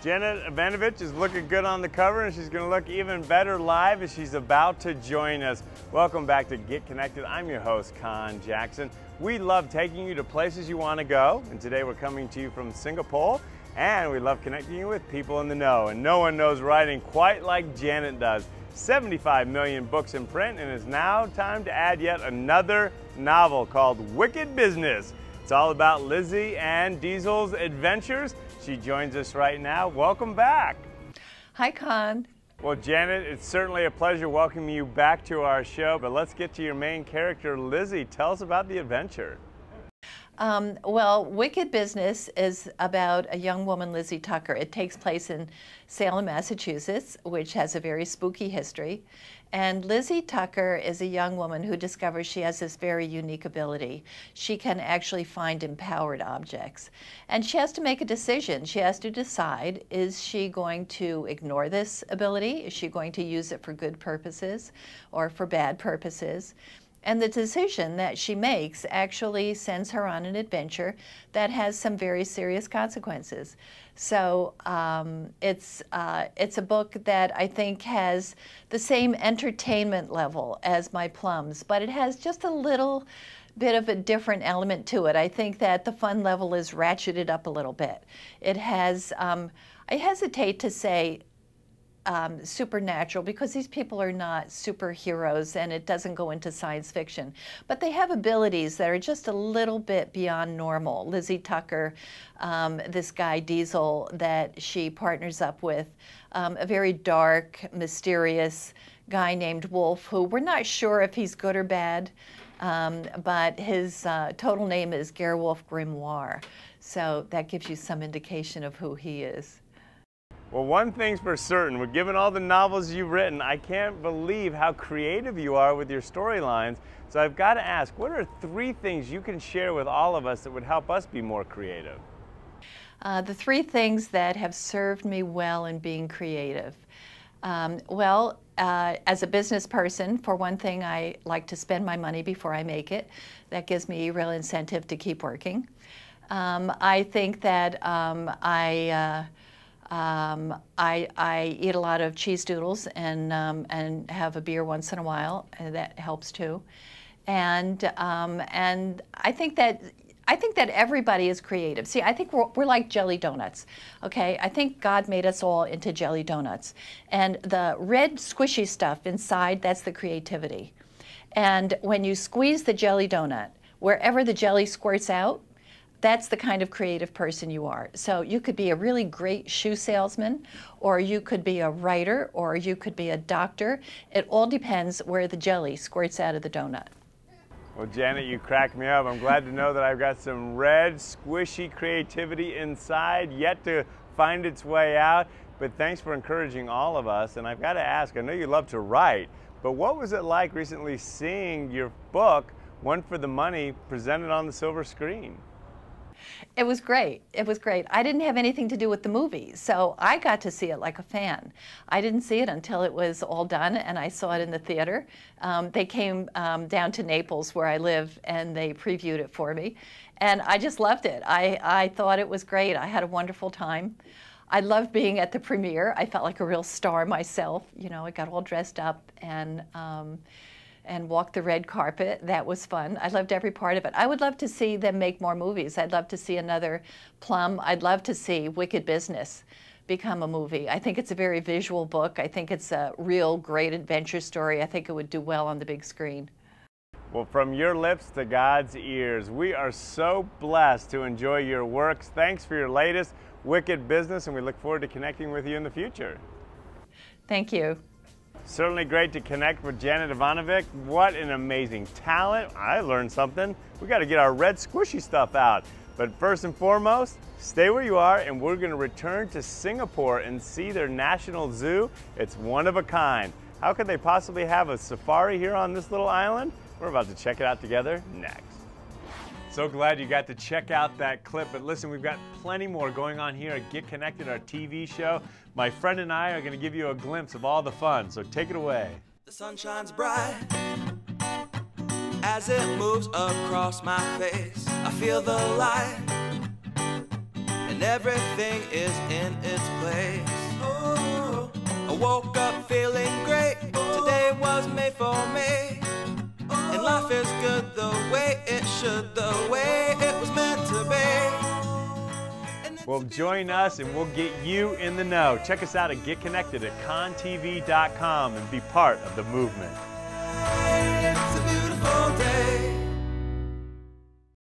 Janet Evanovich is looking good on the cover, and she's going to look even better live as she's about to join us. Welcome back to Get Connected. I'm your host, Con Jackson. We love taking you to places you want to go, and today we're coming to you from Singapore, and we love connecting you with people in the know. And no one knows writing quite like Janet does. 75 million books in print, and it's now time to add yet another novel called Wicked Business. It's all about Lizzie and Diesel's adventures. She joins us right now. Welcome back. Hi, Con. Well, Janet, it's certainly a pleasure welcoming you back to our show, but let's get to your main character, Lizzie. Tell us about the adventure. Well, Wicked Business is about a young woman, Lizzie Tucker. It takes place in Salem, Massachusetts, which has a very spooky history. And Lizzie Tucker is a young woman who discovers she has this very unique ability. She can actually find empowered objects. And she has to make a decision. She has to decide, is she going to ignore this ability? Is she going to use it for good purposes or for bad purposes? And the decision that she makes actually sends her on an adventure that has some very serious consequences. So it's a book that I think has the same entertainment level as my Plums, but it has just a little bit of a different element to it. I think that the fun level is ratcheted up a little bit. It has, I hesitate to say, supernatural, because these people are not superheroes and it doesn't go into science fiction, but they have abilities that are just a little bit beyond normal. Lizzie Tucker, this guy Diesel that she partners up with, a very dark, mysterious guy named Wolf, who we're not sure if he's good or bad, but his total name is Gerwolf Grimoire, so that gives you some indication of who he is. Well, one thing's for certain, given all the novels you've written, I can't believe how creative you are with your storylines. So I've got to ask, what are 3 things you can share with all of us that would help us be more creative? The 3 things that have served me well in being creative. As a business person, for one thing, I like to spend my money before I make it. That gives me real incentive to keep working. I think that I eat a lot of cheese doodles and have a beer once in a while, and that helps too. And I think that everybody is creative. See, I think we're like jelly donuts, okay? I think God made us all into jelly donuts. And the red squishy stuff inside, that's the creativity. And when you squeeze the jelly donut, wherever the jelly squirts out, that's the kind of creative person you are. So you could be a really great shoe salesman, or you could be a writer, or you could be a doctor. It all depends where the jelly squirts out of the donut. Well, Janet, you crack me up. I'm glad to know that I've got some red, squishy creativity inside, yet to find its way out. But thanks for encouraging all of us. And I've got to ask, I know you love to write, but what was it like recently seeing your book, One for the Money, presented on the silver screen? It was great. It was great. I didn't have anything to do with the movie, so I got to see it like a fan. I didn't see it until it was all done, and I saw it in the theater. They came down to Naples, where I live, and they previewed it for me, and I just loved it. I thought it was great. I had a wonderful time. I loved being at the premiere. I felt like a real star myself. You know, I got all dressed up and walked the red carpet. That was fun. I loved every part of it. I would love to see them make more movies. I'd love to see another Plum. I'd love to see Wicked Business become a movie. I think it's a very visual book. I think it's a real great adventure story. I think it would do well on the big screen. Well, from your lips to God's ears, we are so blessed to enjoy your works. Thanks for your latest Wicked Business, and we look forward to connecting with you in the future. Thank you. Certainly great to connect with Janet Evanovich. What an amazing talent. I learned something. We got to get our red squishy stuff out. But first and foremost, stay where you are, and we're going to return to Singapore and see their national zoo. It's one of a kind. How could they possibly have a safari here on this little island? We're about to check it out together next. So glad you got to check out that clip, but listen, we've got plenty more going on here at Get Connected, our TV show. My friend and I are going to give you a glimpse of all the fun, so take it away. The sun shines bright as it moves across my face. I feel the light and everything is in its place. I woke up feeling great. Today was made for me. And life is good the way it should, the way it was meant to be. Well, join us and we'll get you in the know. Check us out at GetConnected at contv.com and be part of the movement.